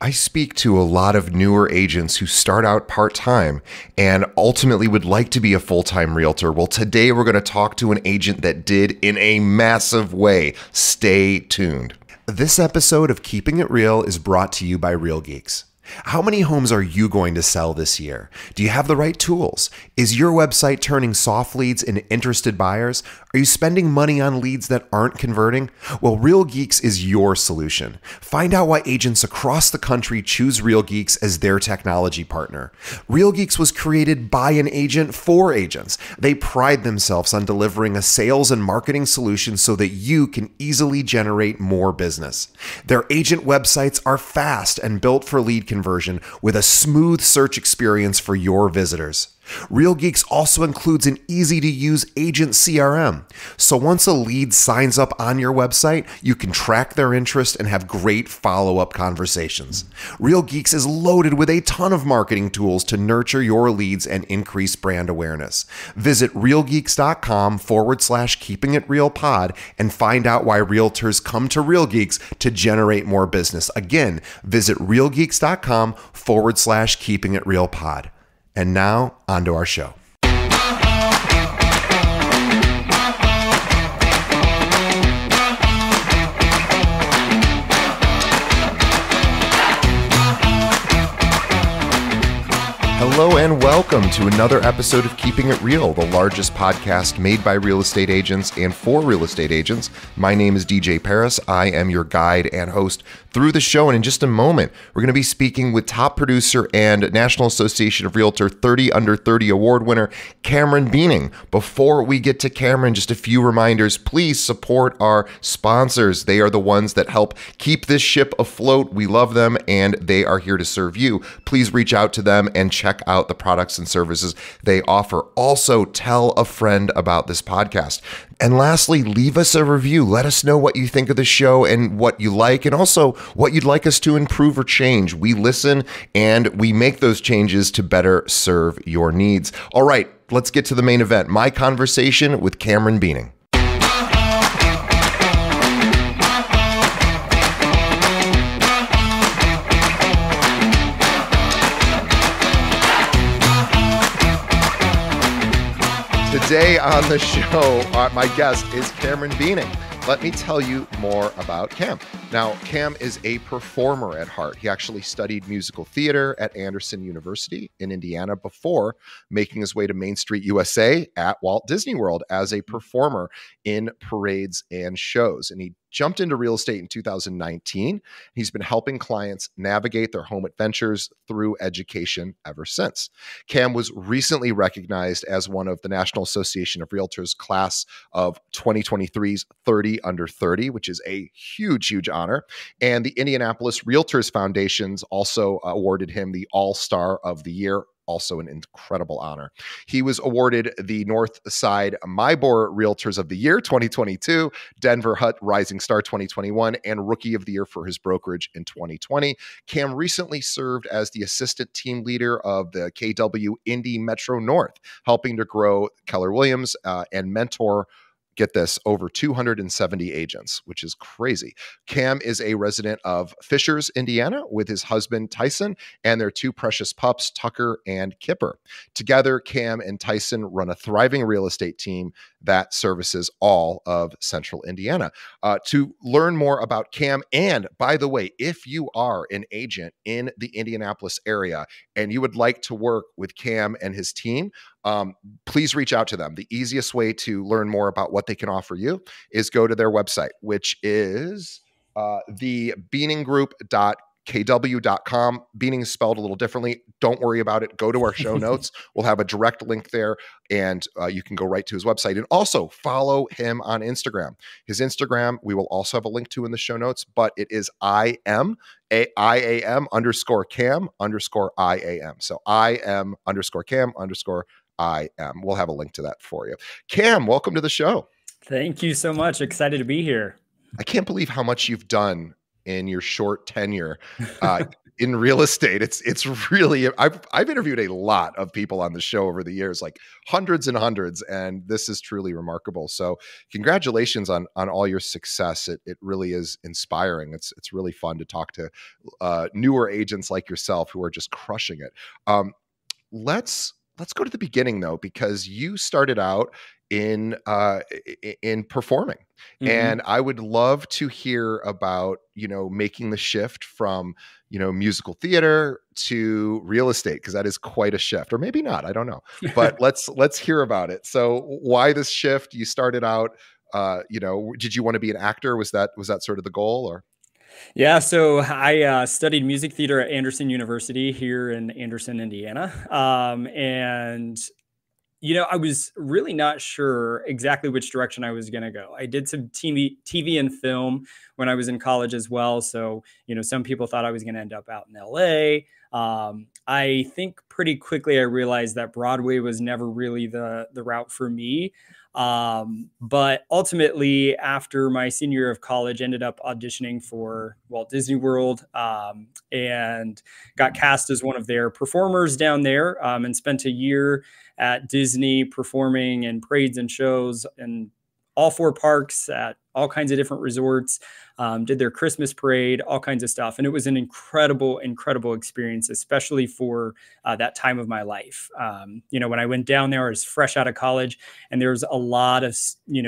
I speak to a lot of newer agents who start out part-time and ultimately would like to be a full-time realtor. Well, today we're going to talk to an agent that did in a massive way. Stay tuned. This episode of Keeping It Real is brought to you by Real Geeks. How many homes are you going to sell this year? Do you have the right tools? Is your website turning soft leads into interested buyers? Are you spending money on leads that aren't converting? Well, Real Geeks is your solution. Find out why agents across the country choose Real Geeks as their technology partner. Real Geeks was created by an agent for agents. They pride themselves on delivering a sales and marketing solution so that you can easily generate more business. Their agent websites are fast and built for lead conversion with a smooth search experience for your visitors. Real Geeks also includes an easy-to-use agent CRM. So once a lead signs up on your website, you can track their interest and have great follow-up conversations. Real Geeks is loaded with a ton of marketing tools to nurture your leads and increase brand awareness. Visit realgeeks.com/keepingitrealpod and find out why realtors come to Real Geeks to generate more business. Again, visit realgeeks.com/keepingitrealpod. And now, on to our show. Hello and welcome to another episode of Keeping It Real, the largest podcast made by real estate agents and for real estate agents. My name is DJ Paris. I am your guide and host through the show. And in just a moment, we're going to be speaking with top producer and National Association of Realtor 30 Under 30 award winner, Cameron Buening. Before we get to Cameron, just a few reminders. Please support our sponsors. They are the ones that help keep this ship afloat. We love them and they are here to serve you. Please reach out to them and check out the products and services they offer. Also, tell a friend about this podcast. And lastly, leave us a review. Let us know what you think of the show and what you like, and also what you'd like us to improve or change. We listen and we make those changes to better serve your needs. All right, let's get to the main event. My conversation with Cameron Buening. Today on the show, my guest is Cameron Buening. Let me tell you more about Cam. Now, Cam is a performer at heart. He actually studied musical theater at Anderson University in Indiana before making his way to Main Street, USA at Walt Disney World as a performer in parades and shows. And he jumped into real estate in 2019. He's been helping clients navigate their home adventures through education ever since. Cam was recently recognized as one of the National Association of Realtors class of 2023's 30 Under 30, which is a huge, huge honor. And the Indianapolis Realtors Foundations also awarded him the All-Star of the Year, also an incredible honor. He was awarded the Northside Mybor Realtors of the Year 2022, Denver Hut Rising Star 2021, and Rookie of the Year for his brokerage in 2020. Cam recently served as the assistant team leader of the KW Indy Metro North, helping to grow Keller Williams and mentor, get this, over 270 agents, which is crazy. Cam is a resident of Fishers, Indiana, with his husband, Tyson, and their two precious pups, Tucker and Kipper. Together, Cam and Tyson run a thriving real estate team that services all of Central Indiana. To learn more about Cam, and by the way, if you are an agent in the Indianapolis area and you would like to work with Cam and his team, please reach out to them. The easiest way to learn more about what they can offer you is go to their website, which is the bueninggroup.kw.com. Buening is spelled a little differently. Don't worry about it. Go to our show notes. We'll have a direct link there, and you can go right to his website. And also follow him on Instagram. His Instagram, we will also have a link to in the show notes, but it is IAM underscore Cam underscore IAM. So IM underscore Cam underscore IM. We'll have a link to that for you. Cam, welcome to the show. Thank you so much. Excited to be here. I can't believe how much you've done in your short tenure. in real estate. It's really I've interviewed a lot of people on the show over the years, like hundreds and hundreds, and this is truly remarkable. So congratulations on all your success. It really is inspiring. It's really fun to talk to newer agents like yourself who are just crushing it. Let's go to the beginning though, because you started out in performing, Hmm. and I would love to hear about making the shift from musical theater to real estate, because that is quite a shift, or maybe not, I don't know, but let's hear about it. So why this shift? You started out, did you want to be an actor? Was that sort of the goal, or? Yeah, so I studied music theater at Anderson University here in Anderson, Indiana. And I was really not sure exactly which direction I was going to go. I did some TV and film when I was in college as well. So, some people thought I was going to end up out in LA. I think pretty quickly I realized that Broadway was never really the route for me. But ultimately, after my senior year of college, ended up auditioning for Walt Disney World, and got cast as one of their performers down there, and spent a year at Disney performing in parades and shows and all four parks at all kinds of different resorts, did their Christmas parade, all kinds of stuff. And it was an incredible, incredible experience, especially for that time of my life. When I went down there, I was fresh out of college, and there was a lot of,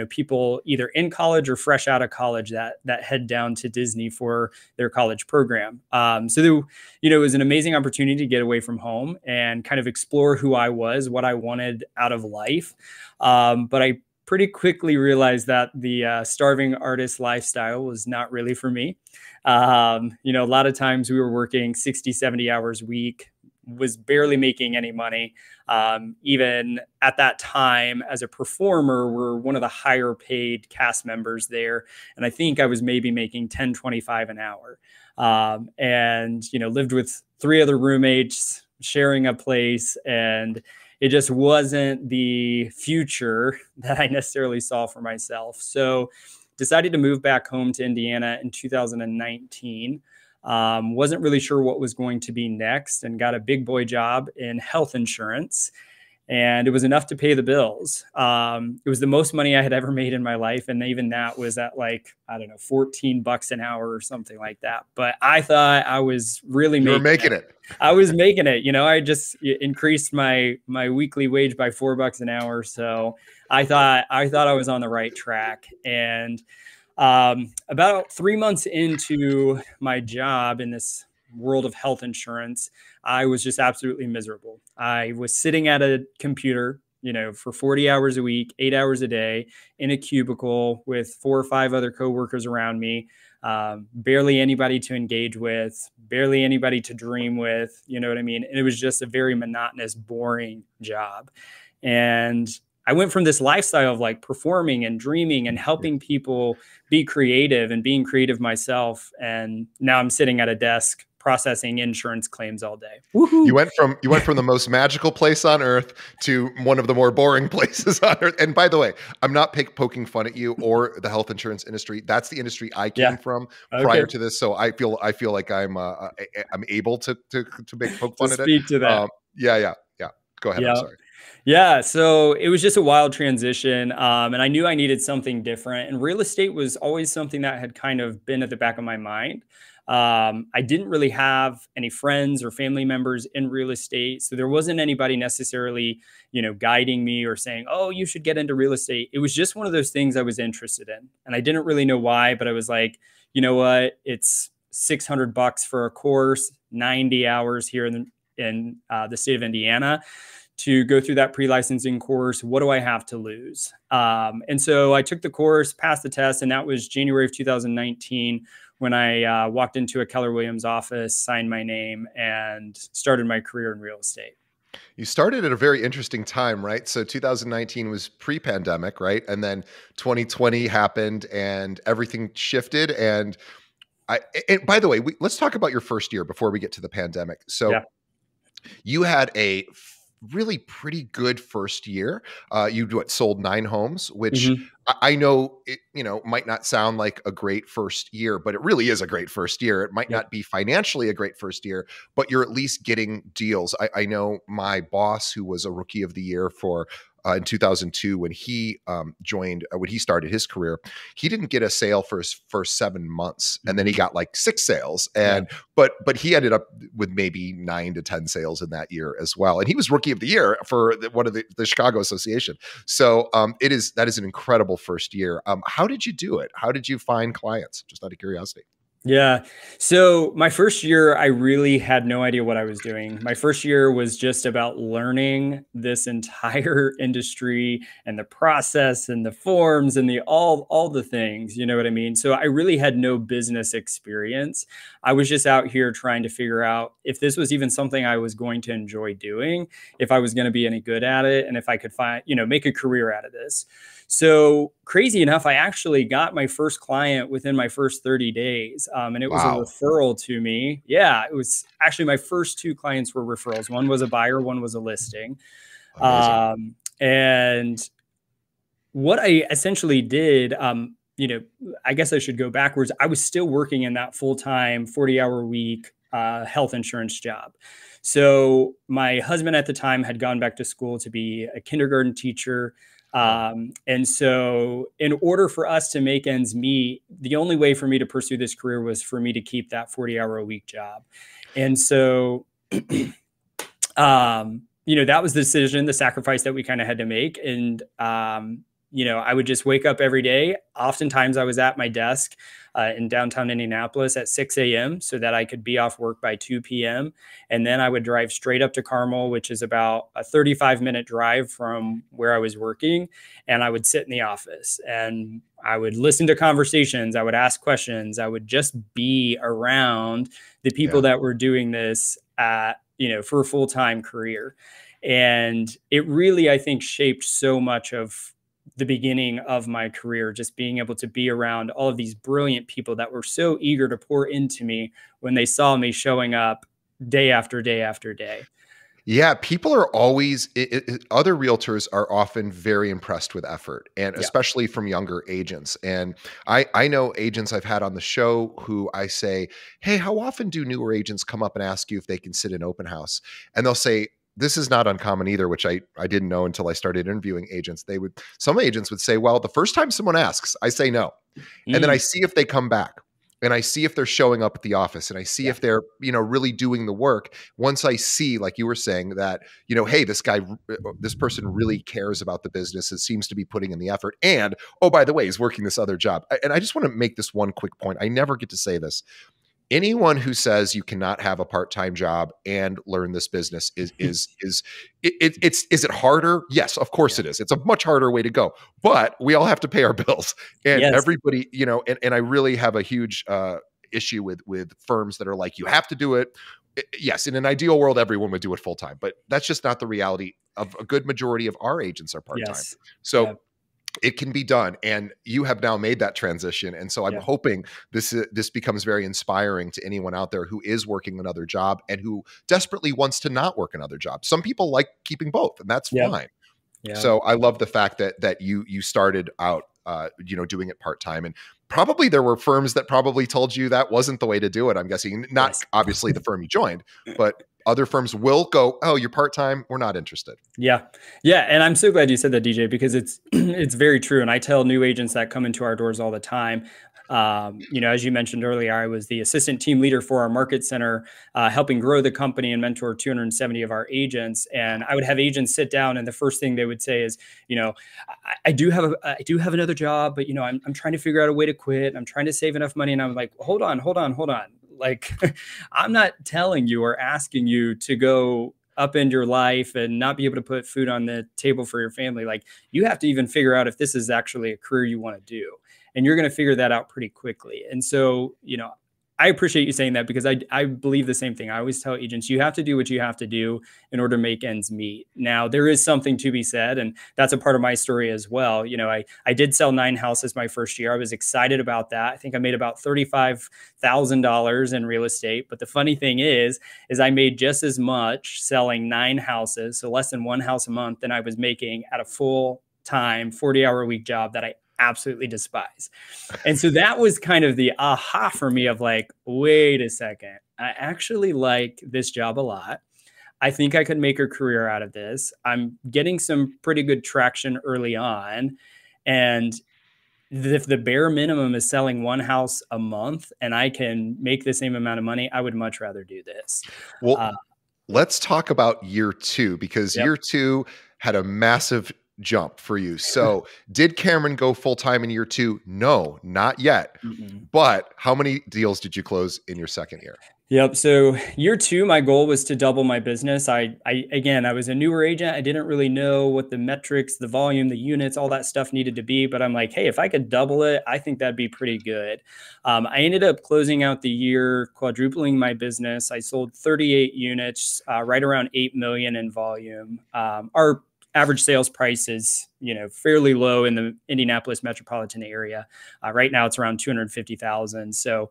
people either in college or fresh out of college that head down to Disney for their college program. It was an amazing opportunity to get away from home and kind of explore who I was, what I wanted out of life. But I pretty quickly realized that the starving artist lifestyle was not really for me. A lot of times we were working 60, 70 hours a week, was barely making any money. Even at that time, as a performer, we're one of the higher paid cast members there. And I think I was maybe making 10.25 an hour. And lived with three other roommates, sharing a place, and it just wasn't the future that I necessarily saw for myself. So decided to move back home to Indiana in 2019. Wasn't really sure what was going to be next, and got a big boy job in health insurance. And it was enough to pay the bills. It was the most money I had ever made in my life. And even that was at like, I don't know, $14 an hour or something like that. But I thought I was really You were making making it. it. I was making it. I just increased my weekly wage by $4 an hour. So I thought I was on the right track. And about 3 months into my job in this world of health insurance, I was just absolutely miserable. I was sitting at a computer, for 40 hours a week, 8 hours a day, in a cubicle with 4 or 5 other coworkers around me. Barely anybody to engage with, barely anybody to dream with, you know what I mean? And it was just a very monotonous, boring job. And I went from this lifestyle of like performing and dreaming and helping people be creative and being creative myself. And now I'm sitting at a desk processing insurance claims all day. You Woohoo. went from the most magical place on earth to one of the more boring places on earth. And by the way, I'm not poking fun at you or the health insurance industry. That's the industry I Yeah. came from Okay. prior to this, so I feel like I'm able to poke To fun at it. speak to that. Yeah. Go ahead. I'm Yeah. sorry. Yeah. So it was just a wild transition. And I knew I needed something different. And real estate was always something that had kind of been at the back of my mind. I didn't really have any friends or family members in real estate. So there wasn't anybody necessarily, guiding me or saying, oh, you should get into real estate. It was just one of those things I was interested in. And I didn't really know why, but I was like, you know what? It's $600 for a course, 90 hours here in the state of Indiana to go through that pre-licensing course. What do I have to lose? And so I took the course, passed the test, and that was January of 2019 when I walked into a Keller Williams office, signed my name, and started my career in real estate. You started at a very interesting time, right? So 2019 was pre-pandemic, right? And then 2020 happened and everything shifted. And by the way, let's talk about your first year before we get to the pandemic. So Yeah. you had a really pretty good first year. You sold 9 homes, which Mhm. I know it, might not sound like a great first year, but it really is a great first year. It might Yep. not be financially a great first year, but you're at least getting deals. I know my boss, who was a rookie of the year for in 2002, when he joined, when he started his career, he didn't get a sale for his first 7 months, and then he Mhm. got like 6 sales, Yeah. and but he ended up with maybe 9 to 10 sales in that year as well, and he was rookie of the year for one of the Chicago Association. So that is an incredible first year. How did you do it? How did you find clients? Just out of curiosity. Yeah. So my first year, I really had no idea what I was doing. My first year was just about learning this entire industry and the process and the forms and the all the things, you know what I mean? So I really had no business experience. I was just out here trying to figure out if this was even something I was going to enjoy doing, if I was going to be any good at it, and if I could find, make a career out of this. So crazy enough, I actually got my first client within my first 30 days. And it was a Wow, referral to me. Yeah, it was actually my first two clients were referrals. One was a buyer, one was a listing. amazing. And what I essentially did, I guess I should go backwards. I was still working in that full-time 40-hour week health insurance job. So my husband at the time had gone back to school to be a kindergarten teacher. Oh, And so in order for us to make ends meet, the only way for me to pursue this career was for me to keep that 40-hour a week job. And so that was the decision, the sacrifice that we kind of had to make. And, I would just wake up every day. Oftentimes I was at my desk in downtown Indianapolis at 6 a.m. so that I could be off work by 2 p.m. And then I would drive straight up to Carmel, which is about a 35-minute drive from where I was working. And I would sit in the office and I would listen to conversations. I would ask questions. I would just be around the people yeah. that were doing this for a full-time career. And it really, I think, shaped so much of the beginning of my career, just being able to be around all of these brilliant people that were so eager to pour into me when they saw me showing up day after day after day. Yeah, people are always other realtors are often very impressed with effort, and Yeah. especially from younger agents. And I know agents I've had on the show who I say, "Hey, how often do newer agents come up and ask you if they can sit in open house?" And they'll say, this is not uncommon either, which I didn't know until I started interviewing agents. Some agents would say, "Well, the first time someone asks, I say no." And then I Mm, see if they come back, and I see if they're showing up at the office, and I see yeah. if they're, really doing the work. Once I see, like you were saying, that, hey, this person really cares about the business. It seems to be putting in the effort. And, oh, by the way, he's working this other job. And I just want to make this one quick point. I never get to say this. Anyone who says you cannot have a part-time job and learn this business is it harder? Yes, of course Yeah. it is. It's a much harder way to go, but we all have to pay our bills, and Yes. everybody, and I really have a huge issue with firms that are like, you have to do it. Yes, in an ideal world, everyone would do it full time, but that's just not the reality of a good majority of our agents are part time. Yes. So Yeah. it can be done, and you have now made that transition, and so I'm Yeah. hoping this becomes very inspiring to anyone out there who is working another job and who desperately wants to not work another job. Some people like keeping both, and that's Yeah. fine. Yeah. So I love the fact that you started out doing it part-time, and probably there were firms that probably told you that wasn't the way to do it. I'm guessing, not Yes. obviously the firm you joined, but other firms will go, "Oh, you're part-time, we're not interested." Yeah. Yeah. And I'm so glad you said that, DJ, because it's it's very true. And I tell new agents that come into our doors all the time. As you mentioned earlier, I was the assistant team leader for our market center, helping grow the company and mentor 270 of our agents. And I would have agents sit down, and the first thing they would say is, I do have another job, but I'm trying to figure out a way to quit. I'm trying to save enough money. And I'm like, hold on, hold on, hold on. Like, I'm not telling you or asking you to go upend your life and not be able to put food on the table for your family. Like, you have to even figure out if this is actually a career you want to do. And you're going to figure that out pretty quickly. And so, I appreciate you saying that, because I believe the same thing. I always tell agents, you have to do what you have to do in order to make ends meet. Now, there is something to be said, and that's a part of my story as well. You know, I did sell 9 houses my first year. I was excited about that. I think I made about $35,000 in real estate. But the funny thing is I made just as much selling 9 houses, so less than 1 house a month, than I was making at a full-time 40-hour-a-week job that I absolutely despise. And so that was kind of the aha for me of like, wait a second, I actually like this job a lot. I think I could make a career out of this. I'm getting some pretty good traction early on. And if the bare minimum is selling 1 house a month and I can make the same amount of money, I would much rather do this. Well, let's talk about year 2, because Yep. year 2 had a massive jump for you. So did Cameron go full-time in year 2? No, not yet. Mm-mm. But how many deals did you close in your second year? Yep. So year 2, my goal was to double my business. Again, I was a newer agent. I didn't really know what the metrics, the volume, the units, all that stuff needed to be. But I'm like, hey, if I could double it, I think that'd be pretty good. I ended up closing out the year quadrupling my business. I sold 38 units, right around 8 million in volume. Our average sales price is, you know, fairly low in the Indianapolis metropolitan area. Right now it's around 250,000. So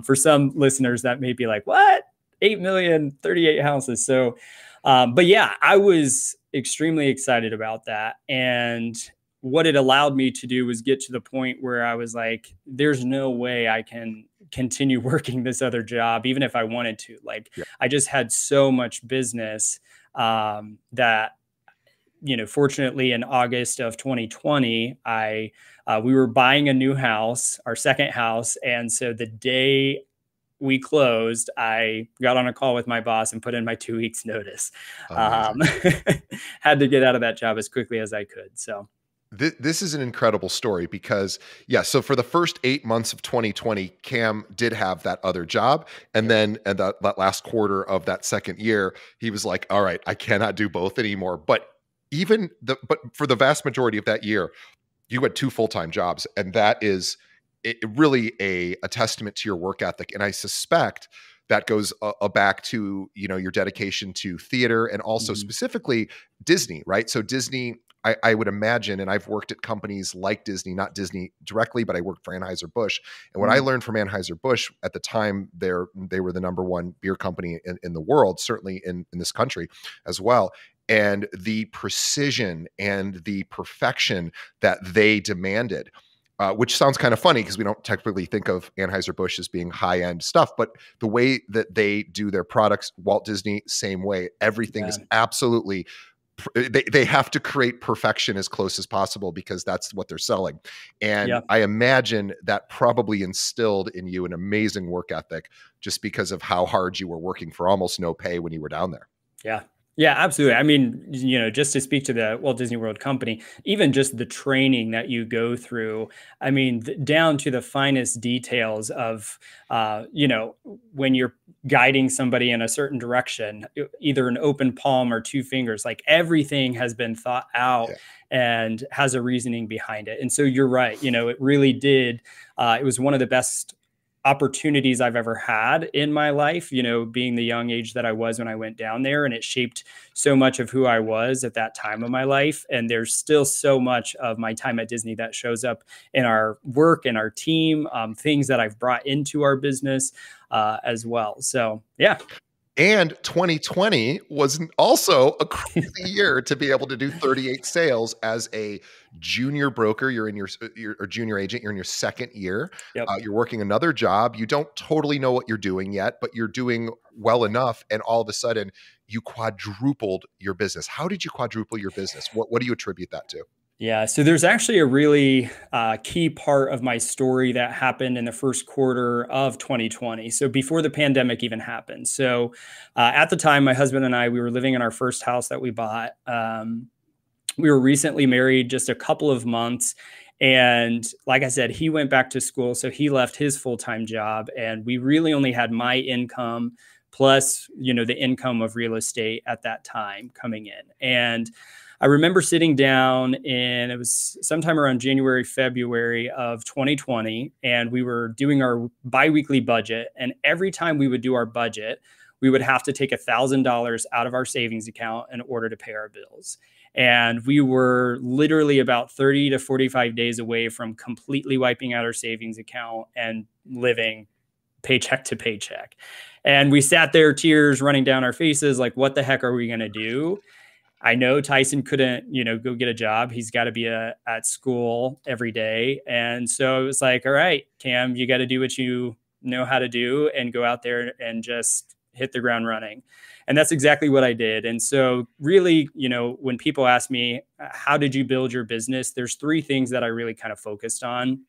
for some listeners that may be like, what? 8 million, 38 houses. So, but yeah, I was extremely excited about that. And what it allowed me to do was get to the point where I was like, there's no way I can continue working this other job, even if I wanted to. Like, Yeah. I just had so much business that, you know, fortunately in August of 2020, we were buying a new house, our second house. And so the day we closed, I got on a call with my boss and put in my 2 weeks notice. Amazing. Had to get out of that job as quickly as I could. So This is an incredible story because, yeah, so for the first 8 months of 2020, Cam did have that other job. And then that last quarter of that second year, he was like, all right, I cannot do both anymore. But but for the vast majority of that year, you had 2 full-time jobs. And that is really a testament to your work ethic. And I suspect that goes back to, you know, your dedication to theater and also specifically Disney, right? So Disney, I would imagine, and I've worked at companies like Disney, not Disney directly, but I worked for Anheuser-Busch. And what I learned from Anheuser-Busch at the time, they were the #1 beer company in the world, certainly in this country as well. And the precision and the perfection that they demanded, which sounds kind of funny because we don't typically think of Anheuser-Busch as being high-end stuff, but the way that they do their products, Walt Disney, same way, everything is absolutely, they have to create perfection as close as possible because that's what they're selling. And I imagine that probably instilled in you an amazing work ethic just because of how hard you were working for almost no pay when you were down there. Yeah. Yeah, absolutely. I mean, you know, just to speak to the Walt Disney World Company, even just the training that you go through, I mean, down to the finest details of, you know, when you're guiding somebody in a certain direction, either an open palm or 2 fingers, like everything has been thought out and has a reasoning behind it. And so you're right. You know, it really did. It was one of the best opportunities I've ever had in my life, you know, being the young age that I was when I went down there, and it shaped so much of who I was at that time of my life. And there's still so much of my time at Disney that shows up in our work and our team, things that I've brought into our business as well. So, yeah. And 2020 was also a crazy year to be able to do 38 sales as a junior broker. You're in your junior agent. You're in your second year. You're working another job. You don't totally know what you're doing yet, but you're doing well enough. And all of a sudden, you quadrupled your business. How did you quadruple your business? What do you attribute that to? Yeah, so there's actually a really key part of my story that happened in the first quarter of 2020. So before the pandemic even happened. So at the time, my husband and I, we were living in our first house that we bought. We were recently married just a couple of months. And like I said, he went back to school. So he left his full-time job. And we really only had my income plus, the income of real estate at that time coming in. And I remember sitting down, and it was sometime around January, February of 2020, and we were doing our biweekly budget. And every time we would do our budget, we would have to take $1,000 out of our savings account in order to pay our bills. And we were literally about 30 to 45 days away from completely wiping out our savings account and living paycheck to paycheck. And we sat there, tears running down our faces, like, what the heck are we going to do? I know Tyson couldn't, go get a job. He's got to be at school every day. And so it was like, all right, Cam, you got to do what you know how to do and go out there and just hit the ground running. And that's exactly what I did. And so really, when people ask me, how did you build your business? There's three things that I really kind of focused on.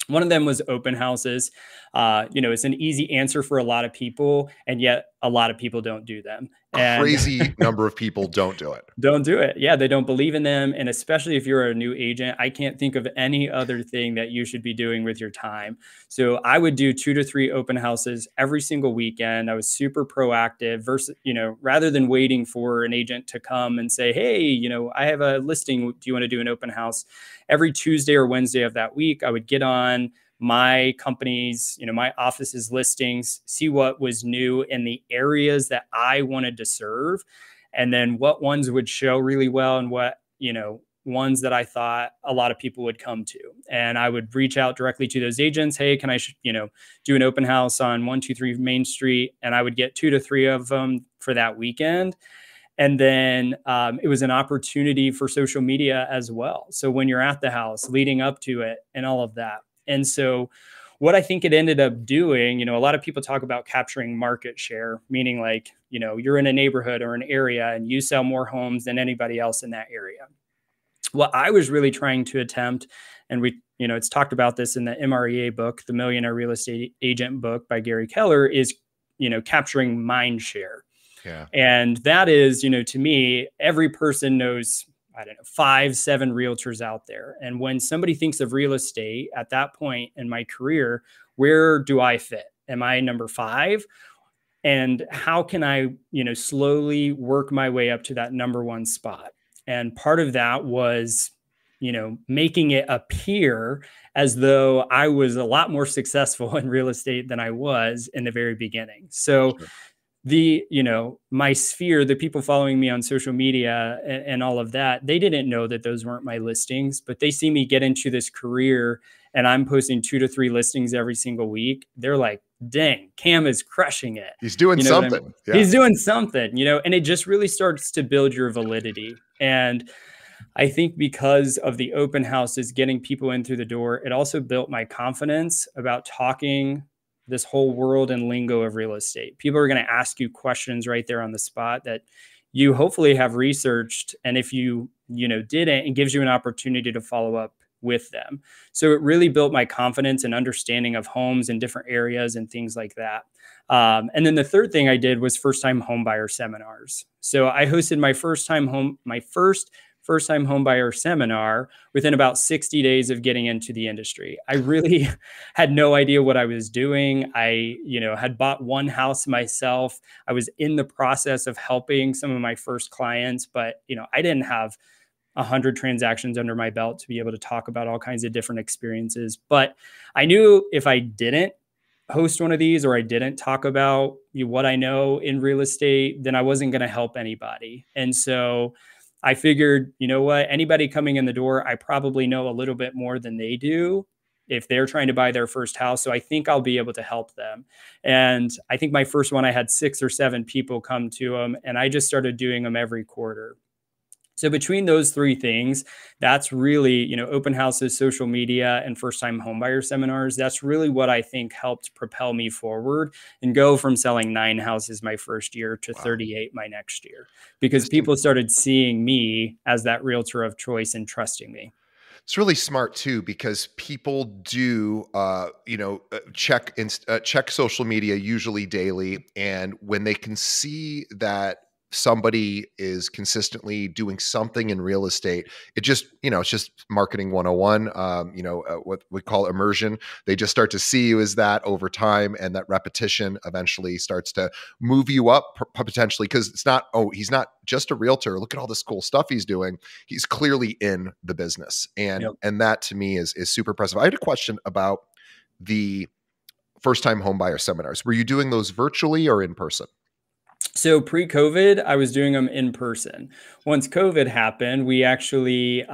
One of them was open houses. It's an easy answer for a lot of people, and yet a lot of people don't do them. Crazy number of people don't do it. Don't do it. Yeah, they don't believe in them. And especially if you're a new agent, I can't think of any other thing that you should be doing with your time. So I would do 2 to 3 open houses every single weekend. I was super proactive versus, rather than waiting for an agent to come and say, hey, I have a listing. Do you want to do an open house? Every Tuesday or Wednesday of that week, I would get on my company's, my office's listings, see what was new in the areas that I wanted to serve, and then what ones would show really well and what, ones that I thought a lot of people would come to. And I would reach out directly to those agents. Hey, can I, do an open house on 123 Main Street? And I would get 2 to 3 of them for that weekend. And then it was an opportunity for social media as well. So when you're at the house, leading up to it and all of that. And so what I think it ended up doing, a lot of people talk about capturing market share, meaning like, you're in a neighborhood or an area and you sell more homes than anybody else in that area. What I was really trying to attempt, and it's talked about this in the MREA book, the Millionaire Real Estate Agent book by Gary Keller, is, capturing mind share. Yeah. And that is, to me, every person knows, 5, 7 realtors out there. And when somebody thinks of real estate at that point in my career, where do I fit? Am I number 5? And how can I, slowly work my way up to that number 1 spot? And part of that was, making it appear as though I was a lot more successful in real estate than I was in the very beginning. So sure. My sphere, the people following me on social media and all of that, they didn't know that those weren't my listings, but they see me get into this career and I'm posting 2 to 3 listings every single week. They're like, dang, Cam is crushing it. He's doing something. I mean? Yeah. He's doing something, and it just really starts to build your validity. And I think because of the open houses, getting people in through the door, it also built my confidence about talking this whole world and lingo of real estate. People are going to ask you questions right there on the spot that you hopefully have researched. And if you, didn't, it gives you an opportunity to follow up with them. So it really built my confidence and understanding of homes in different areas and things like that. And then the third thing I did was first-time home buyer seminars. So I hosted my first first-time home buyer seminar within about 60 days of getting into the industry. I really had no idea what I was doing. I, had bought one house myself. I was in the process of helping some of my first clients, but, I didn't have 100 transactions under my belt to be able to talk about all kinds of different experiences. But I knew if I didn't host one of these or I didn't talk about what I know in real estate, then I wasn't going to help anybody. And so I figured, anybody coming in the door, I probably know a little bit more than they do if they're trying to buy their first house. So I think I'll be able to help them. And I think my first one, I had 6 or 7 people come to them, and I just started doing them every quarter. So between those 3 things, that's really, open houses, social media, and first-time homebuyer seminars. That's really what I think helped propel me forward and go from selling 9 houses my first year to 38 my next year, because people started seeing me as that realtor of choice and trusting me. It's really smart too, because people do, check social media usually daily. And when they can see that somebody is consistently doing something in real estate, it just, it's just marketing 101, what we call immersion. They just start to see you as that over time, and that repetition eventually starts to move you up potentially, because it's not, oh, he's not just a realtor. Look at all this cool stuff he's doing. He's clearly in the business. Yep. And that to me is super impressive. I had a question about the first time homebuyer seminars. Were you doing those virtually or in person? So pre-COVID, I was doing them in person. Once COVID happened, we actually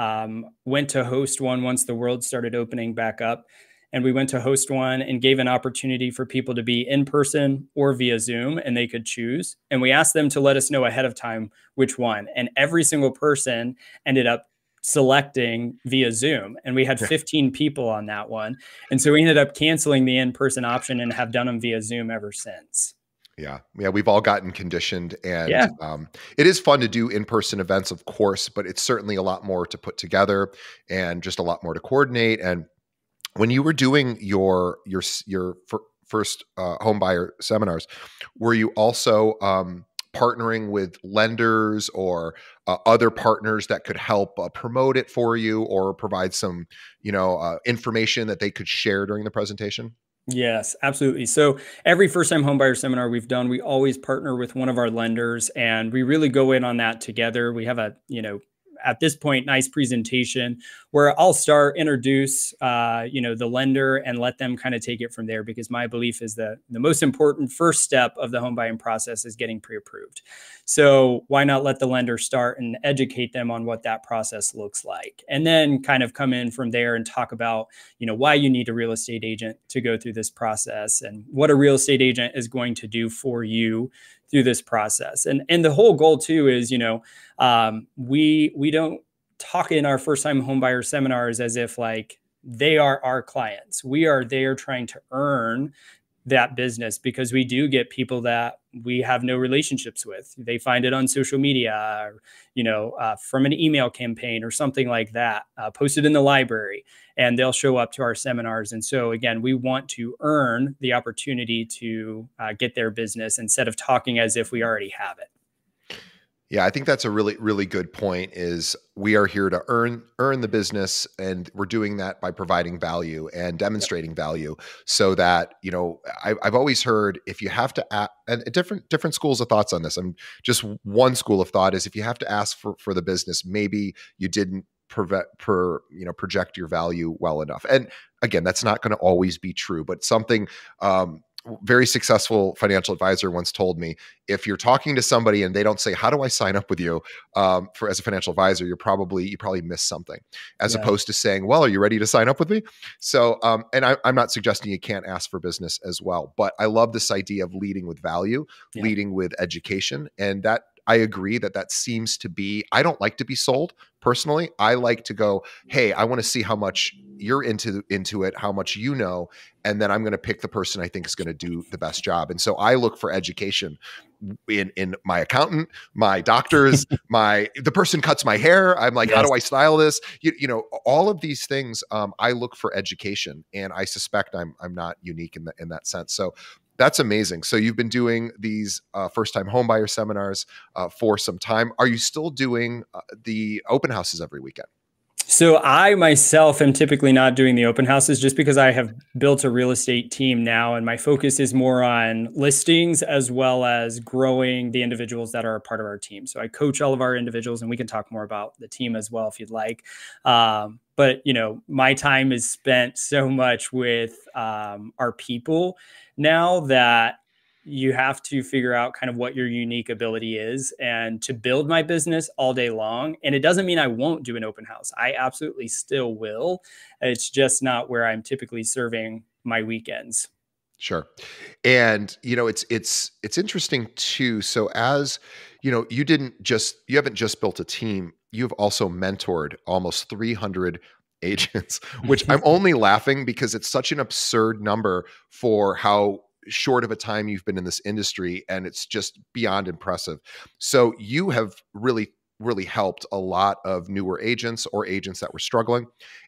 went to host one once the world started opening back up. And we went to host one and gave an opportunity for people to be in person or via Zoom, and they could choose. And we asked them to let us know ahead of time which one. And every single person ended up selecting via Zoom. And we had 15 people on that one. And so we ended up canceling the in-person option and have done them via Zoom ever since. Yeah. We've all gotten conditioned, and Yeah. it is fun to do in-person events, of course, but it's certainly a lot more to put together and just a lot more to coordinate. And when you were doing your first home buyer seminars, were you also partnering with lenders or other partners that could help promote it for you, or provide some, information that they could share during the presentation? Yes, absolutely. So every first time homebuyer seminar we've done, we always partner with one of our lenders, and we really go in on that together. We have a, at this point, nice presentation where I'll introduce, the lender and let them kind of take it from there, because my belief is that the most important first step of the home buying process is getting pre-approved. So why not let the lender start and educate them on what that process looks like, and then kind of come in from there and talk about, why you need a real estate agent to go through this process, and what a real estate agent is going to do for you through this process. And the whole goal too is, we don't talk in our first time homebuyer seminars as if like they are our clients. We are there trying to earn that business, because we do get people that we have no relationships with. They find it on social media, or, from an email campaign or something like that, posted in the library, and they'll show up to our seminars. And so again, we want to earn the opportunity to get their business instead of talking as if we already have it. Yeah, I think that's a really, really good point. Is we are here to earn the business, and we're doing that by providing value and demonstrating value, so that, I've always heard, if you have to and different schools of thoughts on this. I'm just, one school of thought is, if you have to ask for the business, maybe you didn't project your value well enough. And again, that's not going to always be true, but something, very successful financial advisor once told me, if you're talking to somebody and they don't say, how do I sign up with you as a financial advisor, you probably missed something, as Yeah. opposed to saying, well, are you ready to sign up with me? So, and I'm not suggesting you can't ask for business as well, but I love this idea of leading with value, Yeah. leading with education. And that, I agree that seems to be, I don't like to be sold personally. I like to go, hey, I want to see how much you're into it, how much you know, and then I'm going to pick the person I think is going to do the best job. And so I look for education in my accountant, my doctors, the person cuts my hair. I'm like, Yes. how do I style this? All of these things. I look for education, and I suspect I'm not unique in that sense. So that's amazing. So you've been doing these first-time homebuyer seminars for some time. Are you still doing the open houses every weekend? So I myself am typically not doing the open houses, just because I have built a real estate team now, and my focus is more on listings as well as growing the individuals that are a part of our team. So I coach all of our individuals, and we can talk more about the team as well if you'd like. But my time is spent so much with our people now, that you have to figure out kind of what your unique ability is, and to build my business all day long. And it doesn't mean I won't do an open house. I absolutely still will. It's just not where I'm typically serving my weekends. Sure. And it's interesting too. So as you haven't just built a team, you've also mentored almost 300 agents, which I'm only laughing because it's such an absurd number for how short of a time you've been in this industry, and it's just beyond impressive. So you have really, really helped a lot of newer agents or agents that were struggling.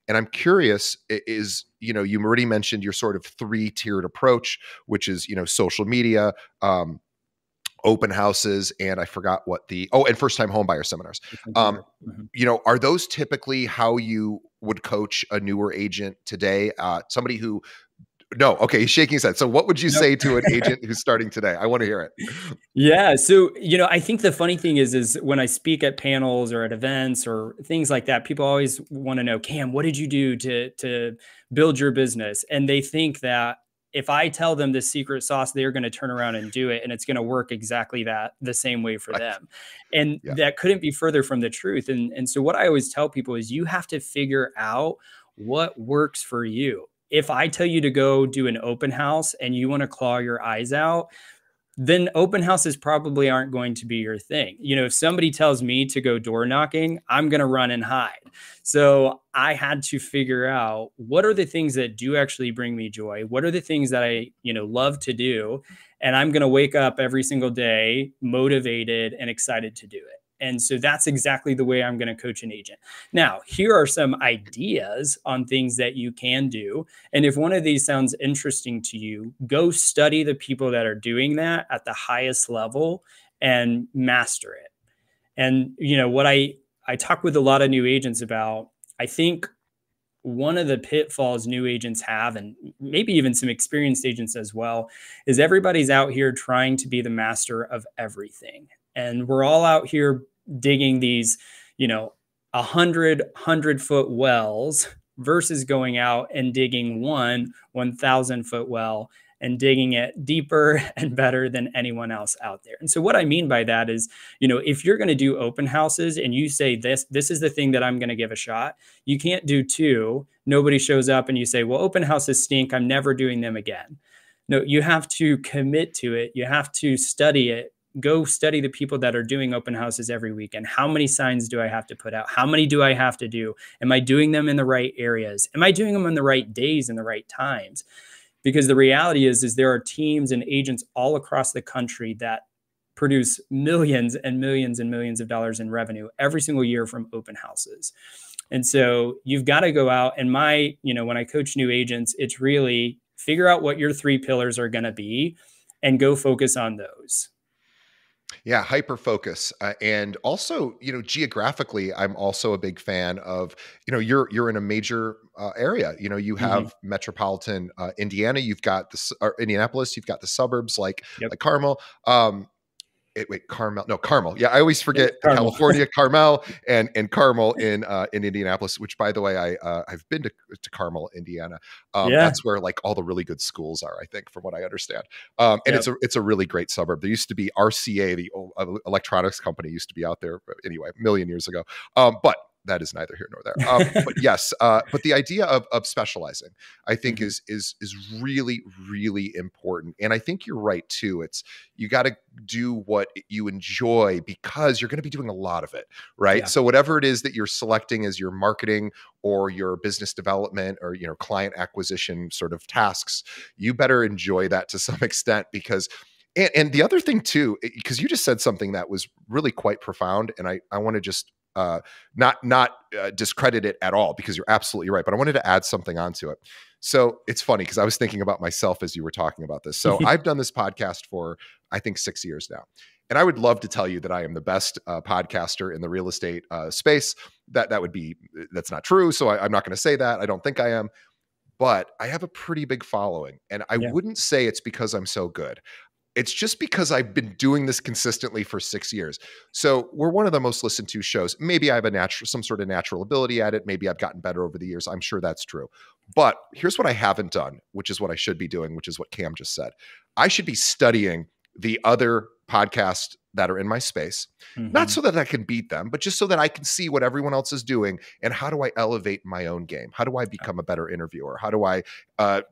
And I'm curious, you already mentioned your sort of 3-tiered approach, which is, social media, open houses, and I forgot what and first time home buyer seminars. Mhm. Are those typically how you would coach a newer agent today? Somebody who No, okay, he's shaking his head. So what would you Nope. say to an agent who's starting today? I want to hear it. Yeah. So, I think the funny thing is when I speak at panels or at events or things like that, people always want to know, Cam, what did you do to build your business? And they think that if I tell them the secret sauce, they're going to turn around and do it, and it's going to work exactly the same way for Right. them. And Yeah. that couldn't be further from the truth. And so what I always tell people is you have to figure out what works for you. If I tell you to go do an open house and you want to claw your eyes out, then open houses probably aren't going to be your thing. If somebody tells me to go door knocking, I'm going to run and hide. So I had to figure out what are the things that do actually bring me joy? What are the things that I, love to do? And I'm going to wake up every single day motivated and excited to do it. And so that's exactly the way I'm going to coach an agent. Now, here are some ideas on things that you can do. And if one of these sounds interesting to you, go study the people that are doing that at the highest level and master it. And what I talk with a lot of new agents about, I think one of the pitfalls new agents have, and maybe even some experienced agents as well, is everybody's out here trying to be the master of everything. And we're all out here digging these, 100 foot wells versus going out and digging 1,000 foot well and digging it deeper and better than anyone else out there. And so what I mean by that is, if you're going to do open houses and you say this is the thing that I'm going to give a shot, you can't do two, nobody shows up and you say, well, open houses stink, I'm never doing them again. No, you have to commit to it. You have to study it. Go study the people that are doing open houses every weekend. How many signs do I have to put out? How many do I have to do? Am I doing them in the right areas? Am I doing them on the right days and the right times? Because the reality is there are teams and agents all across the country that produce millions and millions and millions of dollars in revenue every single year from open houses. And so you've got to go out, and when I coach new agents, it's really figure out what your 3 pillars are going to be and go focus on those. Yeah, hyper focus, and also, geographically, I'm also a big fan of, you're in a major area. You have metropolitan Indiana, you've got or Indianapolis, you've got the suburbs like Yep. Carmel. Carmel. No, Carmel. Yeah, I always forget Carmel. California, Carmel, and Carmel in Indianapolis. Which, by the way, I've been to Carmel, Indiana. Yeah. That's where like all the really good schools are, I think, from what I understand. And Yep. it's a really great suburb. There used to be RCA, the old electronics company, used to be out there. Anyway, a million years ago. But that is neither here nor there. But yes, but the idea of specializing, I think, is really, really important. And I think you're right too. You got to do what you enjoy because you're going to be doing a lot of it, right? Yeah. So whatever it is that you're selecting as your marketing or your business development or client acquisition sort of tasks, you better enjoy that to some extent because. And the other thing too, because you just said something that was really quite profound, and I want to just not discredit it at all because you're absolutely right. But I wanted to add something onto it. So it's funny because I was thinking about myself as you were talking about this. So I've done this podcast for, I think, 6 years now. And I would love to tell you that I am the best podcaster in the real estate space. That's not true. So I'm not going to say that. I don't think I am. But I have a pretty big following. And I wouldn't say it's because I'm so good. It's just because I've been doing this consistently for 6 years. So we're one of the most listened to shows. Maybe I have some sort of natural ability at it. Maybe I've gotten better over the years. I'm sure that's true. But here's what I haven't done, which is what I should be doing, which is what Cam just said. I should be studying the other podcasts that are in my space, not so that I can beat them, but just so that I can see what everyone else is doing and how do I elevate my own game? How do I become a better interviewer? How do I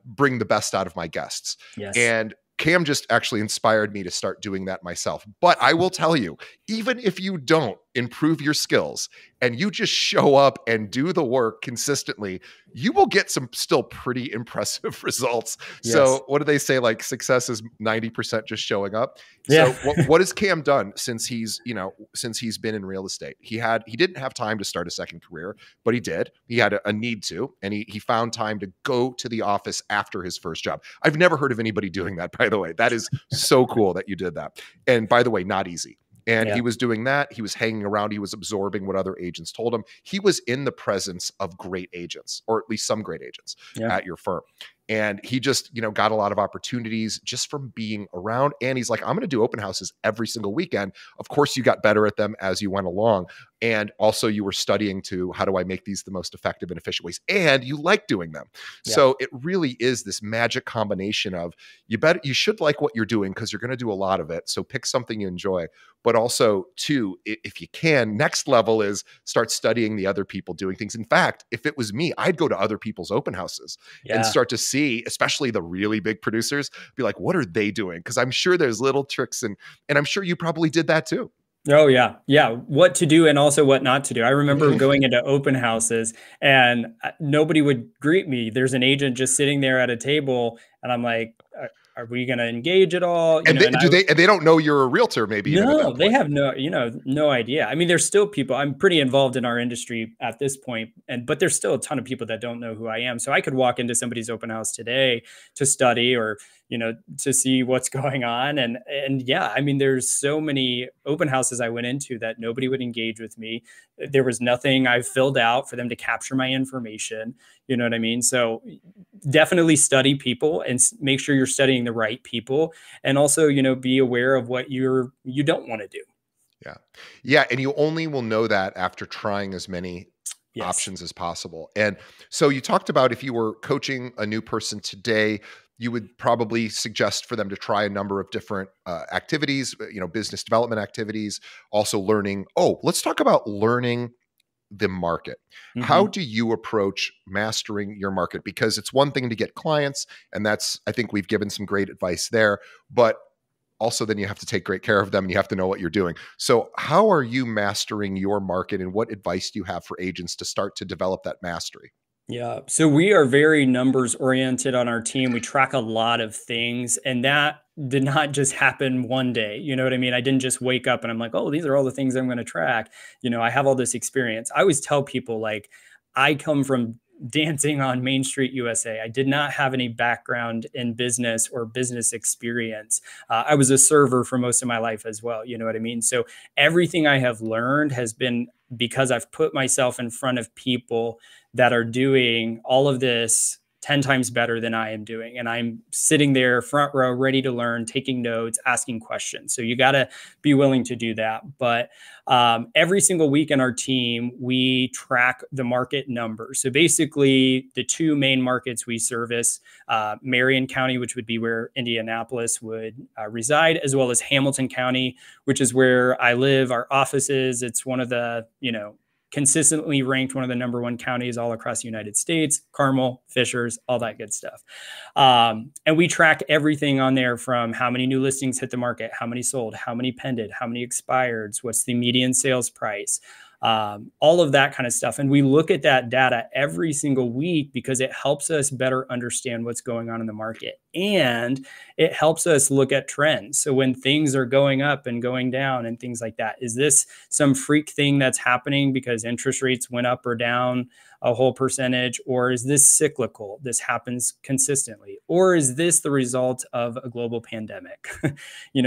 bring the best out of my guests? Yes. And Cam just actually inspired me to start doing that myself. But I will tell you, even if you don't, improve your skills, and you just show up and do the work consistently, you will get some still pretty impressive results. Yes. So what do they say? Like success is 90% just showing up. Yeah. So what has Cam done since he's been in real estate? He didn't have time to start a second career, but he did. He had a need to, and he found time to go to the office after his first job. I've never heard of anybody doing that, by the way. That is so cool that you did that. And by the way, not easy. And Yeah. he was doing that. He was hanging around. He was absorbing what other agents told him. He was in the presence of great agents, or at least some great agents Yeah. at your firm. And he just, got a lot of opportunities just from being around. And he's like, I'm going to do open houses every single weekend. Of course, you got better at them as you went along. And also you were studying to, how do I make these the most effective and efficient ways? And you like doing them. Yeah. So it really is this magic combination of you should like what you're doing because you're going to do a lot of it. So pick something you enjoy. But also, too, if you can, next level is start studying the other people doing things. In fact, if it was me, I'd go to other people's open houses and start to see, especially the really big producers, be like, what are they doing? Because I'm sure there's little tricks, and I'm sure you probably did that too. Oh yeah. Yeah. What to do and also what not to do. I remember going into open houses and nobody would greet me. There's an agent just sitting there at a table and I'm like, are we going to engage at all? And they don't know you're a realtor, maybe even at that No, point. they have no idea. I mean, there's still people. I'm pretty involved in our industry at this point, but there's still a ton of people that don't know who I am. So I could walk into somebody's open house today to study or, to see what's going on. And yeah, I mean, there's so many open houses I went into that nobody would engage with me. There was nothing I filled out for them to capture my information. You know what I mean? So definitely study people and make sure you're studying the right people, and also, be aware of what you don't want to do. Yeah. Yeah. And you only will know that after trying as many options as possible. And so you talked about if you were coaching a new person today, you would probably suggest for them to try a number of different activities, business development activities, also learning. Oh, let's talk about learning the market. Mm-hmm. How do you approach mastering your market? Because it's one thing to get clients, and I think we've given some great advice there, but also then you have to take great care of them and you have to know what you're doing. So how are you mastering your market, and what advice do you have for agents to start to develop that mastery? Yeah. So we are very numbers oriented on our team. We track a lot of things, and that did not just happen one day. You know what I mean? I didn't just wake up and I'm like, oh, these are all the things I'm going to track. I have all this experience. I always tell people, like, I come from dancing on Main Street, USA. I did not have any background in business or business experience. I was a server for most of my life as well. You know what I mean? So everything I have learned has been because I've put myself in front of people that are doing all of this 10 times better than I am doing. And I'm sitting there front row, ready to learn, taking notes, asking questions. So you got to be willing to do that. But every single week in our team, we track the market numbers. So basically the two main markets we service, Marion County, which would be where Indianapolis would reside, as well as Hamilton County, which is where I live, our office is. It's one of the, consistently ranked one of the #1 counties all across the United States, Carmel, Fishers, all that good stuff. And we track everything on there, from how many new listings hit the market, how many sold, how many pended, how many expireds, what's the median sales price, all of that kind of stuff. And we look at that data every single week because it helps us better understand what's going on in the market. And it helps us look at trends. So when things are going up and going down and things like that, is this some freak thing that's happening because interest rates went up or down a whole percentage? Or is this cyclical? This happens consistently. Or is this the result of a global pandemic?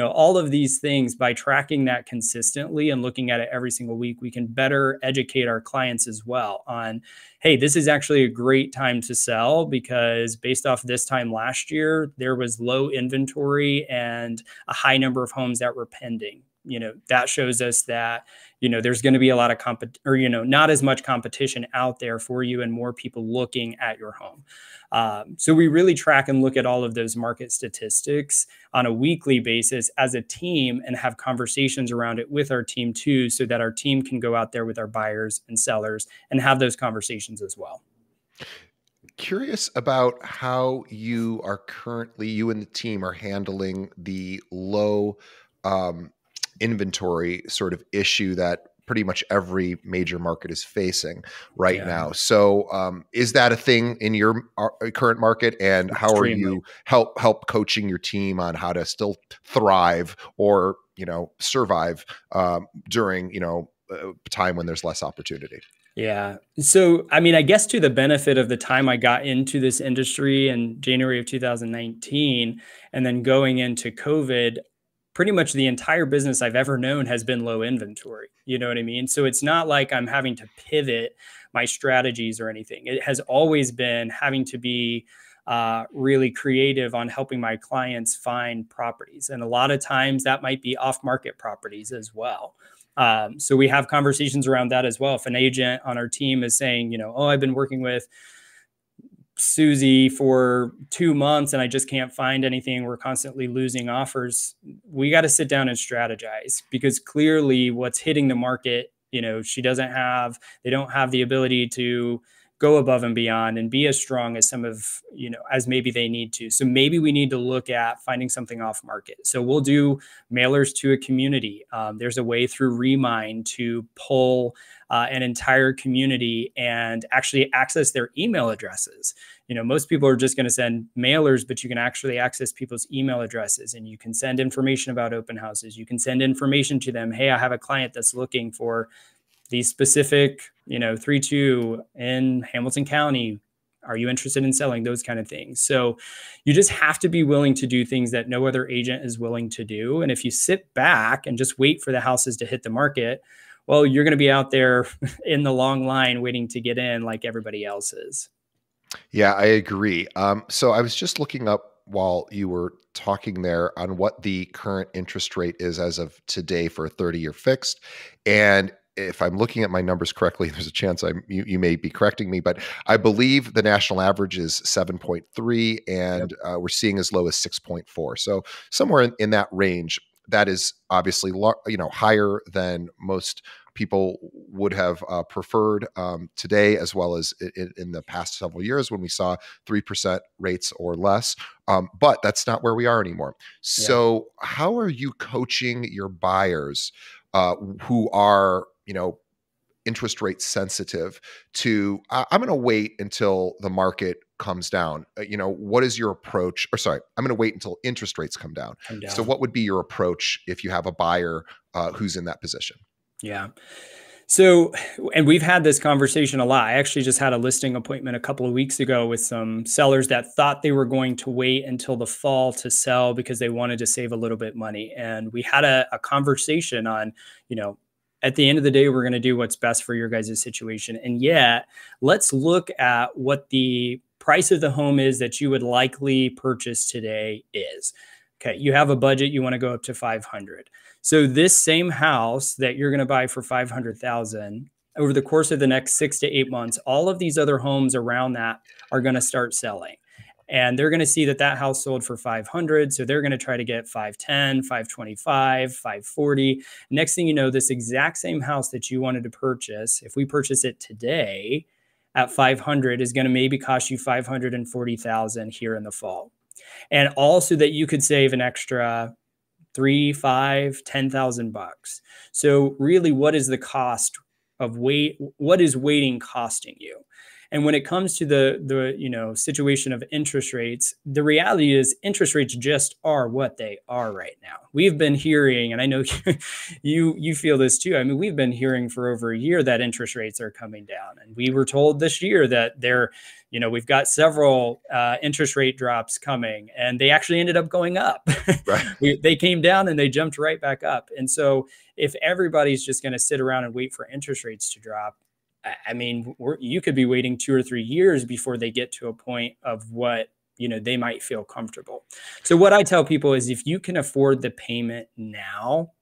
All of these things, by tracking that consistently and looking at it every single week, we can better educate our clients as well on, hey, this is actually a great time to sell because based off this time last year, there was low inventory and a high number of homes that were pending. That shows us that, there's going to be a lot of not as much competition out there for you and more people looking at your home. So we really track and look at all of those market statistics on a weekly basis as a team and have conversations around it with our team too, so that our team can go out there with our buyers and sellers and have those conversations as well. Curious about how you and the team are handling the low inventory sort of issue that pretty much every major market is facing right Yeah, now. So is that a thing in your current market, and how are extremely. you help coaching your team on how to still thrive or survive during time when there's less opportunity? Yeah. So, I mean, I guess to the benefit of the time I got into this industry in January of 2019, and then going into COVID, pretty much the entire business I've ever known has been low inventory. You know what I mean? So it's not like I'm having to pivot my strategies or anything. It has always been having to be really creative on helping my clients find properties. And a lot of times that might be off market properties as well. So we have conversations around that as well. If an agent on our team is saying, oh, I've been working with Susie for 2 months and I just can't find anything, we're constantly losing offers. We got to sit down and strategize, because clearly what's hitting the market, they don't have the ability to go above and beyond and be as strong as as maybe they need to. So maybe we need to look at finding something off market. So we'll do mailers to a community. There's a way through Remind to pull an entire community and actually access their email addresses. Most people are just going to send mailers, but you can actually access people's email addresses, and you can send information about open houses. You can send information to them. Hey, I have a client that's looking for these specific, 3-2 in Hamilton County. Are you interested in selling? Those kind of things. So you just have to be willing to do things that no other agent is willing to do. And if you sit back and just wait for the houses to hit the market, well, you're going to be out there in the long line waiting to get in like everybody else is. Yeah, I agree. So I was just looking up while you were talking there on what the current interest rate is as of today for a 30-year fixed. And if I'm looking at my numbers correctly, there's a chance you may be correcting me, but I believe the national average is 7.3, Yep. and we're seeing as low as 6.4. So somewhere in that range. That is obviously higher than most people would have preferred today, as well as in the past several years when we saw 3% rates or less. But that's not where we are anymore. Yeah. So how are you coaching your buyers who are, interest rate sensitive to, I'm going to wait until the market comes down? What is your approach? Or sorry, I'm going to wait until interest rates come down. Come So down. what would be your approach if you have a buyer who's in that position? Yeah. So, and we've had this conversation a lot. I actually just had a listing appointment a couple of weeks ago with some sellers that thought they were going to wait until the fall to sell because they wanted to save a little bit money. And we had a conversation on, at the end of the day, we're going to do what's best for your guys' situation. And yet, let's look at what the price of the home is that you would likely purchase today is. Okay, you have a budget, you want to go up to 500. So this same house that you're going to buy for 500,000 over the course of the next 6 to 8 months, all of these other homes around that are going to start selling. And they're going to see that that house sold for 500. So they're going to try to get 510, 525, 540. Next thing you know, this exact same house that you wanted to purchase, if we purchase it today at 500, is going to maybe cost you 540,000 here in the fall. And also that you could save an extra 3, 5, 10,000 bucks. So really, what is the cost of wait? What is waiting costing you? And when it comes to the situation of interest rates, the reality is interest rates just are what they are right now. We've been hearing, and I know you feel this too. I mean, we've been hearing for over a year that interest rates are coming down, and we were told this year that we've got several interest rate drops coming, and they actually ended up going up. Right. They came down and they jumped right back up. And so if everybody's just going to sit around and wait for interest rates to drop, I mean, you could be waiting 2 or 3 years before they get to a point of what, they might feel comfortable. So what I tell people is if you can afford the payment now,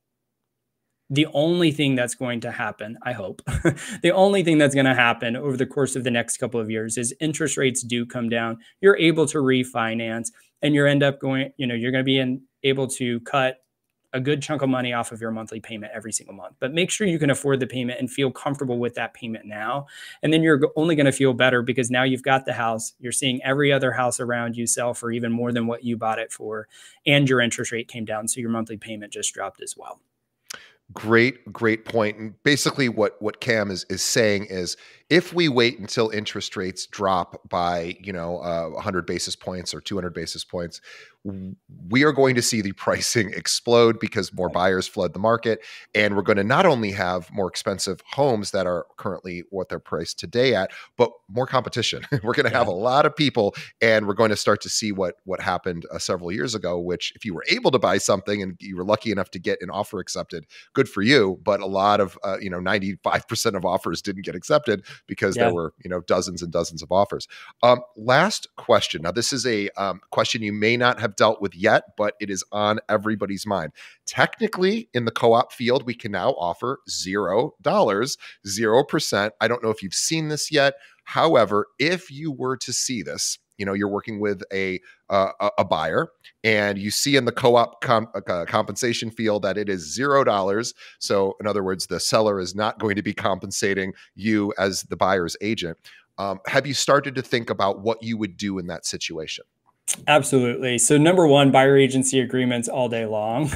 the only thing that's going to happen, I hope, the only thing that's going to happen over the course of the next couple of years is interest rates do come down. You're able to refinance, and you're going to be able to cut a good chunk of money off of your monthly payment every single month. But make sure you can afford the payment and feel comfortable with that payment now. And then you're only going to feel better because now you've got the house. You're seeing every other house around you sell for even more than what you bought it for. And your interest rate came down. So your monthly payment just dropped as well. Great point. And basically what Cam is saying is if we wait until interest rates drop by, 100 basis points or 200 basis points, we are going to see the pricing explode because more buyers flood the market. And we're going to not only have more expensive homes that are currently what they're priced today at, but more competition. We're going to have a lot of people, and we're going to start to see what happened several years ago, which if you were able to buy something and you were lucky enough to get an offer accepted, good for you. But a lot of, 95% of offers didn't get accepted because there were, dozens and dozens of offers. Last question. Now, this is a question you may not have dealt with yet, but it is on everybody's mind. Technically, in the co-op field, we can now offer $0, 0%. I don't know if you've seen this yet. However, if you were to see this, you're working with a buyer and you see in the co-op compensation field that it is $0. So in other words, the seller is not going to be compensating you as the buyer's agent. Have you started to think about what you would do in that situation? Absolutely. So number one, buyer agency agreements all day long.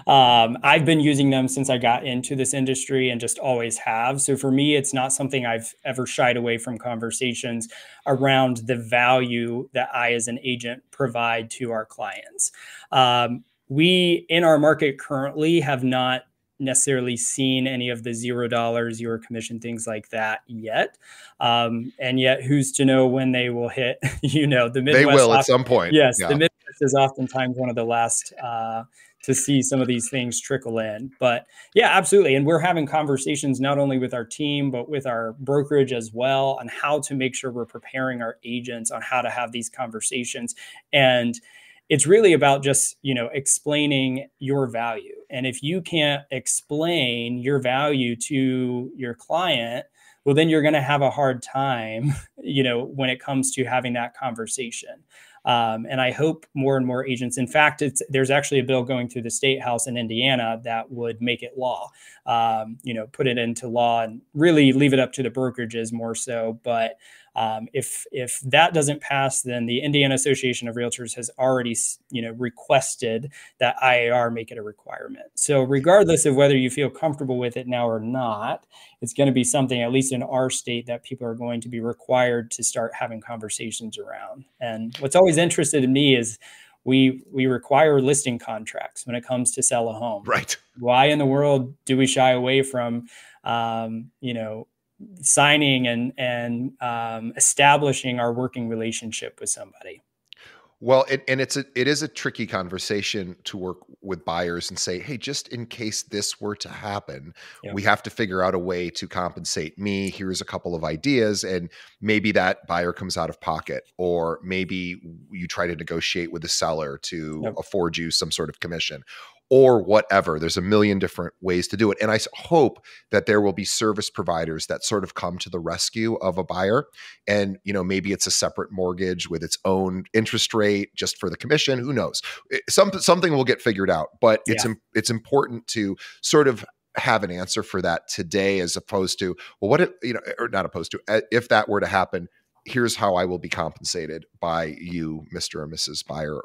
I've been using them since I got into this industry and just always have. So for me, it's not something I've ever shied away from conversations around the value that I, as an agent, provide to our clients. We, in our market currently, have not necessarily seen any of the $0, zero commission, things like that yet. And yet who's to know when they will hit, the Midwest. They will at some point. Yes. Yeah. The Midwest is oftentimes one of the last to see some of these things trickle in. But yeah, absolutely. And we're having conversations not only with our team, but with our brokerage as well on how to make sure we're preparing our agents on how to have these conversations. And it's really about just, explaining your value. And if you can't explain your value to your client, well, then you're going to have a hard time, when it comes to having that conversation. And I hope more and more agents, in fact, there's actually a bill going through the state house in Indiana that would make it law, put it into law and really leave it up to the brokerages more so. But if that doesn't pass, then the Indiana Association of Realtors has already, requested that IAR make it a requirement. So regardless of whether you feel comfortable with it now or not, it's going to be something, at least in our state, that people are going to be required to start having conversations around. And what's always interested in me is we require listing contracts when it comes to sell a home. Right. Why in the world do we shy away from, signing and establishing our working relationship with somebody? Well, it is a tricky conversation to work with buyers and say, hey, just in case this were to happen, we have to figure out a way to compensate me. Here's a couple of ideas. And maybe that buyer comes out of pocket, or maybe you try to negotiate with the seller to afford you some sort of commission, or whatever. There's a million different ways to do it. And I hope that there will be service providers that sort of come to the rescue of a buyer. And, maybe it's a separate mortgage with its own interest rate just for the commission. Who knows? Something will get figured out, but it's important to sort of have an answer for that today, as opposed to, well, what if, or not opposed to, if that were to happen, here's how I will be compensated by you, Mr. or Mrs. Buyer.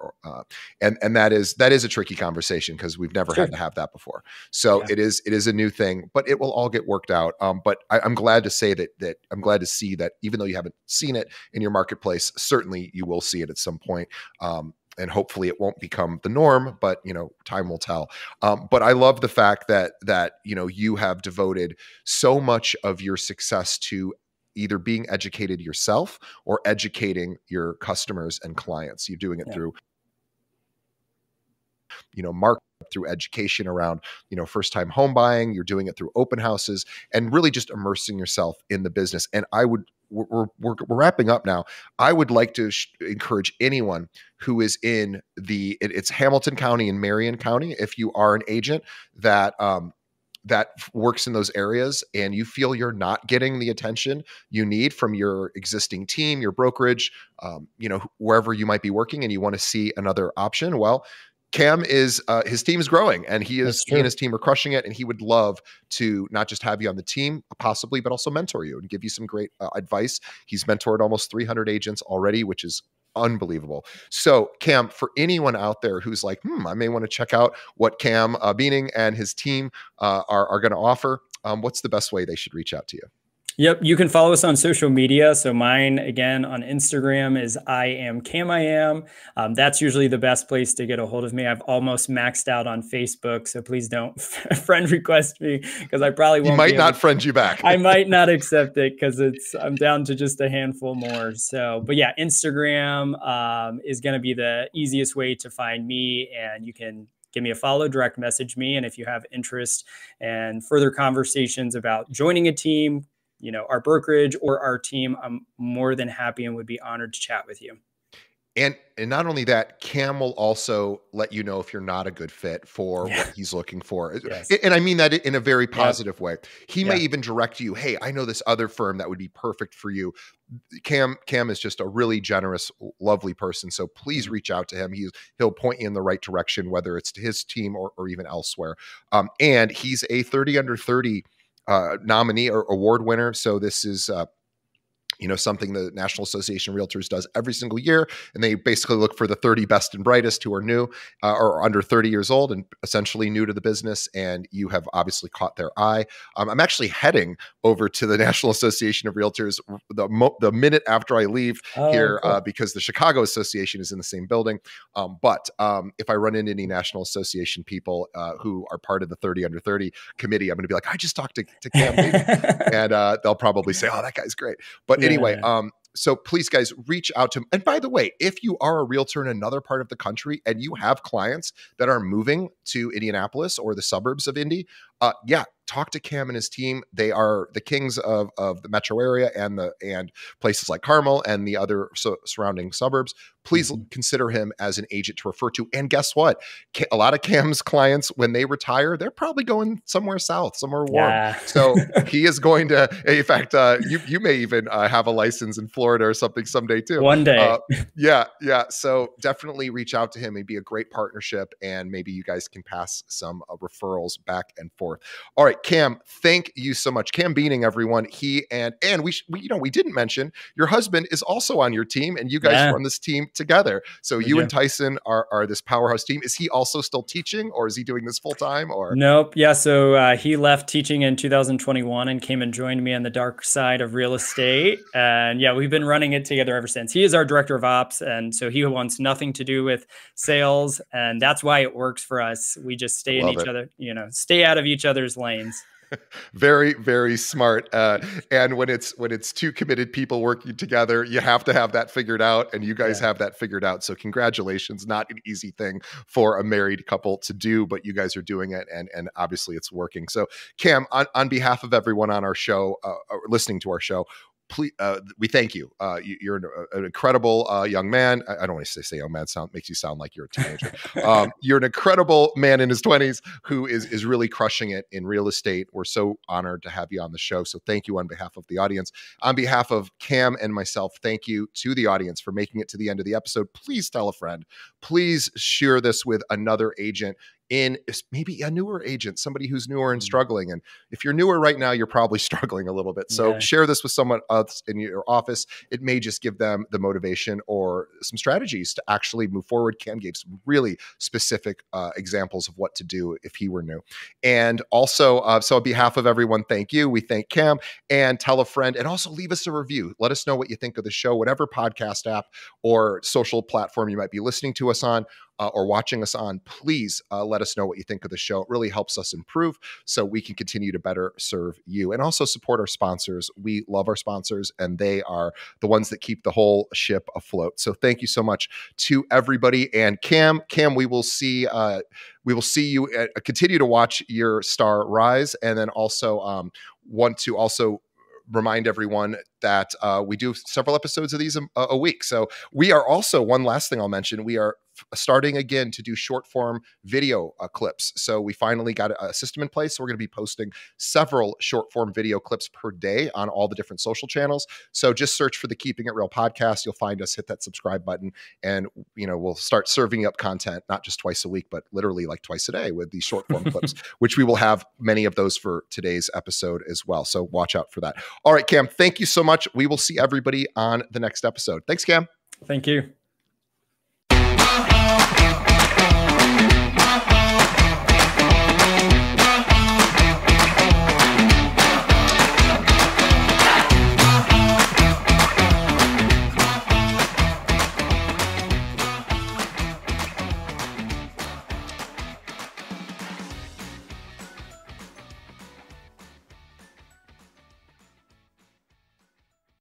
And that is a tricky conversation because we've never had to have that before. So it is a new thing, but it will all get worked out. But I'm glad to say that I'm glad to see that even though you haven't seen it in your marketplace, certainly you will see it at some point. And hopefully it won't become the norm, but time will tell. But I love the fact that you have devoted so much of your success to either being educated yourself or educating your customers and clients. You're doing it through, market, through education around, first-time home buying. You're doing it through open houses and really just immersing yourself in the business. And we're wrapping up now. I would like to encourage anyone who is in it's Hamilton County and Marion County. If you are an agent that works in those areas and you feel you're not getting the attention you need from your existing team, your brokerage, wherever you might be working, and you want to see another option, well, Cam is his team is growing, and he and his team are crushing it, and he would love to not just have you on the team possibly, but also mentor you and give you some great advice. He's mentored almost 300 agents already, which is unbelievable. So Cam, for anyone out there who's like, I may want to check out what Cam Buening and his team are going to offer, what's the best way they should reach out to you? Yep, you can follow us on social media. So mine, again, on Instagram is I am Cam I am. That's usually the best place to get a hold of me. I've almost maxed out on Facebook, so please don't friend request me because I probably won't. He might not friend you back. I might not accept it because I'm down to just a handful more. So, but yeah, Instagram is going to be the easiest way to find me, and you can give me a follow, direct message me. And if you have interest and further conversations about joining a team, our brokerage or our team, I'm more than happy and would be honored to chat with you. And not only that, Cam will also let you know if you're not a good fit for what he's looking for. Yes. And I mean that in a very positive way. He may even direct you, hey, I know this other firm that would be perfect for you. Cam is just a really generous, lovely person. So please reach out to him. He'll point you in the right direction, whether it's to his team or even elsewhere. And he's a 30 under 30 nominee or award winner. So this is something the National Association of Realtors does every single year. And they basically look for the 30 best and brightest who are new or under 30 years old and essentially new to the business. And you have obviously caught their eye. I'm actually heading over to the National Association of Realtors the minute after I leave here cool. Because the Chicago Association is in the same building. But if I run into any National Association people who are part of the 30 under 30 committee, I'm going to be like, I just talked to Cam and they'll probably say, oh, that guy's great. But anyway, so please, guys, reach out to him. And by the way, if you are a realtor in another part of the country and you have clients that are moving to Indianapolis or the suburbs of Indy, talk to Cam and his team. They are the kings of the metro area and places like Carmel and the other surrounding suburbs. Please consider him as an agent to refer to. And guess what? A lot of Cam's clients, when they retire, they're probably going somewhere south, somewhere warm. Yeah. So he is going to, in fact, you may even have a license in Florida or something someday too. One day. Yeah. So definitely reach out to him. It'd be a great partnership, and maybe you guys can pass some referrals back and forth. All right, Cam, thank you so much. Cam Buening, everyone. He and we didn't mention your husband is also on your team, and you guys run this team together. So you and Tyson are this powerhouse team. Is he also still teaching, or is he doing this full time? Or nope. Yeah. So he left teaching in 2021 and came and joined me on the dark side of real estate. And we've been running it together ever since. He is our director of ops, and so he wants nothing to do with sales, and that's why it works for us. We just stay stay out of each other's lanes. Very, very smart. And when it's two committed people working together, you have to have that figured out, and you guys have that figured out. So congratulations. Not an easy thing for a married couple to do, but you guys are doing it, and obviously it's working. So Cam, on behalf of everyone on our show, listening to our show, please, we thank you. You're an incredible young man. I don't want to say young man. Makes you sound like you're a teenager. You're an incredible man in his 20s who is really crushing it in real estate. We're so honored to have you on the show. So thank you on behalf of the audience. On behalf of Cam and myself, thank you to the audience for making it to the end of the episode. Please tell a friend. Please share this with another agent, in maybe a newer agent, somebody who's newer and struggling. And if you're newer right now, you're probably struggling a little bit. So share this with someone else in your office. It may just give them the motivation or some strategies to actually move forward. Cam gave some really specific examples of what to do if he were new. And also, so on behalf of everyone, thank you. We thank Cam, and tell a friend, and also leave us a review. Let us know what you think of the show, whatever podcast app or social platform you might be listening to us on. Or watching us on, please let us know what you think of the show. It really helps us improve so we can continue to better serve you, and also support our sponsors. We love our sponsors, and they are the ones that keep the whole ship afloat. So thank you so much to everybody. And Cam, we will see you continue to watch your star rise, and then also want to also remind everyone that we do several episodes of these a week. So we are also, one last thing I'll mention, we are starting again to do short form video clips. So we finally got a system in place. So we're going to be posting several short form video clips per day on all the different social channels. So just search for the Keeping It Real podcast. You'll find us, hit that subscribe button, and we'll start serving up content, not just twice a week, but literally like twice a day with these short form clips, which we will have many of those for today's episode as well. So watch out for that. All right, Cam, thank you so much. We will see everybody on the next episode. Thanks, Cam. Thank you.